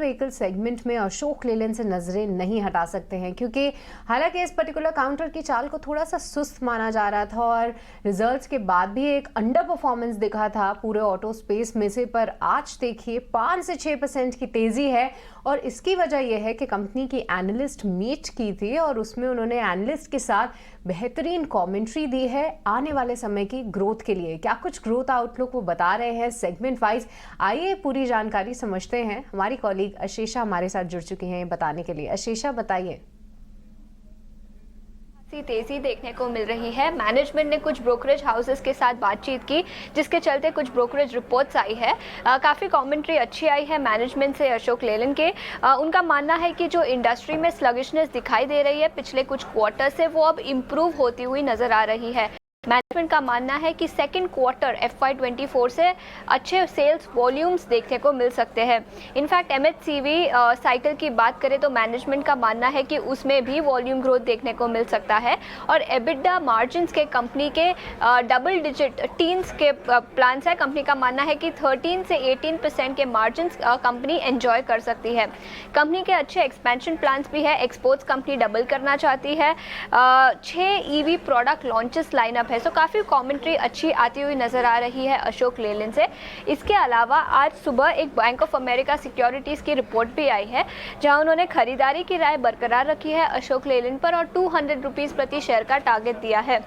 Vehicle segment में अशोक लेलैंड से नजरें नहीं हटा सकते हैं, क्योंकि हालांकि इस पर्टिकुलर काउंटर की चाल को थोड़ा सा सुस्त माना जा रहा था और रिजल्ट्स के बाद भी एक अंडर परफॉर्मेंस दिखा था पूरे ऑटो स्पेस में से। पर आज देखिए 5 से 6% की तेजी है और इसकी वजह यह है कि कंपनी की एनालिस्ट मीट की थी और उसमें उन्होंने एनालिस्ट के साथ बेहतरीन कमेंट्री दी है आने वाले समय की ग्रोथ के लिए। क्या कुछ ग्रोथ आउटलुक वो बता रहे हैं सेगमेंट वाइज, आइए पूरी जानकारी समझते हैं। हमारी कॉलीग अशेषा हमारे साथ जुड़ चुकी हैं बताने के लिए। अशेषा बताइए। तेजी देखने को मिल रही है। मैनेजमेंट ने कुछ ब्रोकरेज हाउसेस के साथ बातचीत की, जिसके चलते कुछ ब्रोकरेज रिपोर्ट्स आई है। काफ़ी कमेंट्री अच्छी आई है मैनेजमेंट से अशोक लेलैंड के। उनका मानना है कि जो इंडस्ट्री में स्लगिशनेस दिखाई दे रही है पिछले कुछ क्वार्टर से, वो अब इम्प्रूव होती हुई नजर आ रही है। मैनेजमेंट का मानना है कि सेकंड क्वार्टर FY24 से अच्छे सेल्स वॉल्यूम्स देखने को मिल सकते हैं। इनफैक्ट MHCV साइकिल की बात करें तो मैनेजमेंट का मानना है कि उसमें भी वॉल्यूम ग्रोथ देखने को मिल सकता है और EBITDA मार्जिन्स के कंपनी के डबल डिजिट टीन्स के प्लान्स है। कंपनी का मानना है कि 13 से 18% के मार्जिन्स कंपनी एंजॉय कर सकती है। कंपनी के अच्छे एक्सपेंशन प्लान्स भी है। एक्सपोर्ट्स कंपनी डबल करना चाहती है। 6 EV प्रोडक्ट लॉन्चेस लाइनअप है। सो काफ़ी कमेंट्री अच्छी आती हुई नजर आ रही है अशोक लेलैंड से। इसके अलावा आज सुबह एक बैंक ऑफ अमेरिका सिक्योरिटीज़ की रिपोर्ट भी आई है, जहां उन्होंने खरीदारी की राय बरकरार रखी है अशोक लेलैंड पर और 200 रुपीज़ प्रति शेयर का टारगेट दिया है।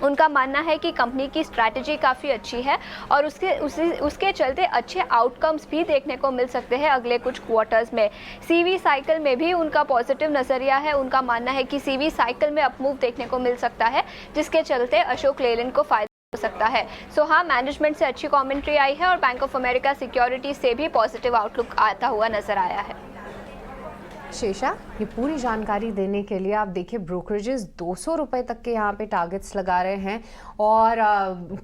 उनका मानना है कि कंपनी की स्ट्रैटेजी काफ़ी अच्छी है और उसके चलते अच्छे आउटकम्स भी देखने को मिल सकते हैं अगले कुछ क्वार्टर्स में। CV साइकिल में भी उनका पॉजिटिव नज़रिया है। उनका मानना है कि CV साइकिल में अपमूव देखने को मिल सकता है, जिसके चलते अशोक लेलैंड को फायदा हो सकता है। सो हाँ, मैनेजमेंट से अच्छी कमेंट्री आई है और बैंक ऑफ अमेरिका सिक्योरिटीज से भी पॉजिटिव आउटलुक आता हुआ नजर आया है। शेषा, ये पूरी जानकारी देने के लिए आप देखिए ब्रोकरेजेस 200 रुपए तक के यहाँ पे टारगेट्स लगा रहे हैं और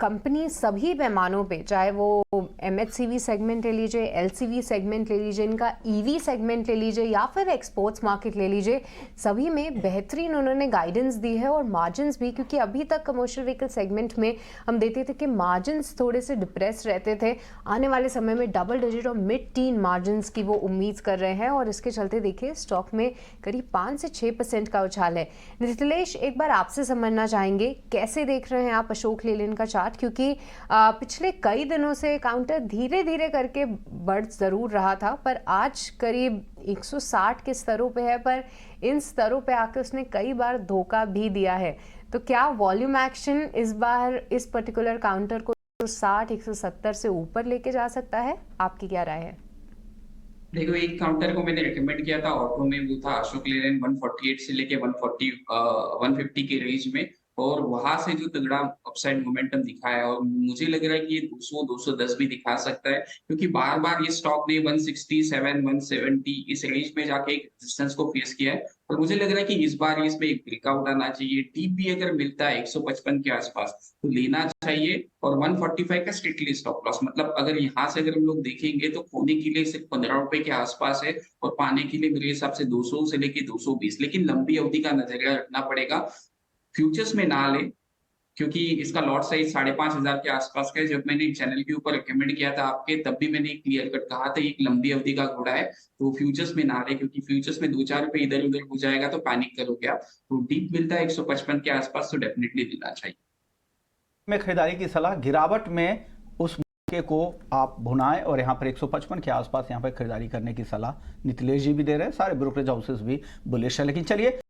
कंपनी सभी पैमानों पे, चाहे वो MHCV सेगमेंट ले लीजिए, LCV सेगमेंट ले लीजिए, इनका EV सेगमेंट ले लीजिए या फिर एक्सपोर्ट्स मार्केट ले लीजिए, सभी में बेहतरीन उन्होंने गाइडेंस दी है और मार्जिन्स भी, क्योंकि अभी तक कमर्शियल व्हीकल सेगमेंट में हम देखते थे कि मार्जिन्स थोड़े से डिप्रेस रहते थे। आने वाले समय में डबल डिजिट और मिड टीन मार्जिन्स की वो उम्मीद कर रहे हैं और इसके चलते देखिए स्टॉक में करीब 5 से 6% का उछाल है। नितिलेश, एक बार आपसे समझना चाहेंगे कैसे देख रहे हैं आप अशोक लेलैंड का चार्ट, क्योंकि पिछले कई दिनों से काउंटर धीरे धीरे करके बढ़ जरूर रहा था पर आज करीब 160 के स्तरों पे है, पर इन स्तरों पे आकर उसने कई बार धोखा भी दिया है। तो क्या वॉल्यूम एक्शन इस बार इस पर्टिकुलर काउंटर को 160-170 से ऊपर लेके जा सकता है? आपकी क्या राय है? देखो, एक काउंटर को मैंने रिकमेंड किया था ऑटो में, वो था अशोक लेलैंड 148 से लेके 150 के रेंज में, और वहां से जो तगड़ा अपसाइड मोमेंटम दिखा है और मुझे लग रहा है कि ये 200-210 भी दिखा सकता है, क्योंकि बार बार ये स्टॉक ने 167 170 इस रेंज में जाके एक रेजिस्टेंस को फेस किया है और मुझे लग रहा है कि इस बार इसमें एक ब्रेकआउट आना चाहिए। डीप भी अगर मिलता है 155 के आसपास तो लेना चाहिए और 145 का स्ट्रिक्टली स्टॉप लॉस, मतलब अगर यहाँ से अगर हम लोग देखेंगे तो खोने के लिए सिर्फ 15 रुपए के आसपास है और पाने के लिए मेरे हिसाब से 200 से लेके 220, लेकिन लंबी अवधि का नजरिया रखना पड़ेगा। फ्यूचर्स में ना ले, क्योंकि इसका लॉट साइज 5,500 के आसपास का है। जब मैंने चैनल के ऊपर रिकमेंड किया था आपके, तब भी मैंने क्लियर कट कहा था एक लंबी अवधि का घोड़ा है, तो फ्यूचर्स में ना ले, क्योंकि फ्यूचर्स में 2-4 रुपए इधर उधर हो जाएगा तो पैनिक करोगे आप। तो डीप मिलता है 155 के आसपास तो डेफिनेटली लेना चाहिए। में खरीदारी की सलाह, गिरावट में उस मौके को आप भुनाएं और यहाँ पर 155 के आसपास यहाँ पर खरीदारी करने की सलाह नितिलेश जी भी दे रहे हैं, सारे ब्रोकरेज हाउसेस भी बुलिश है। लेकिन चलिए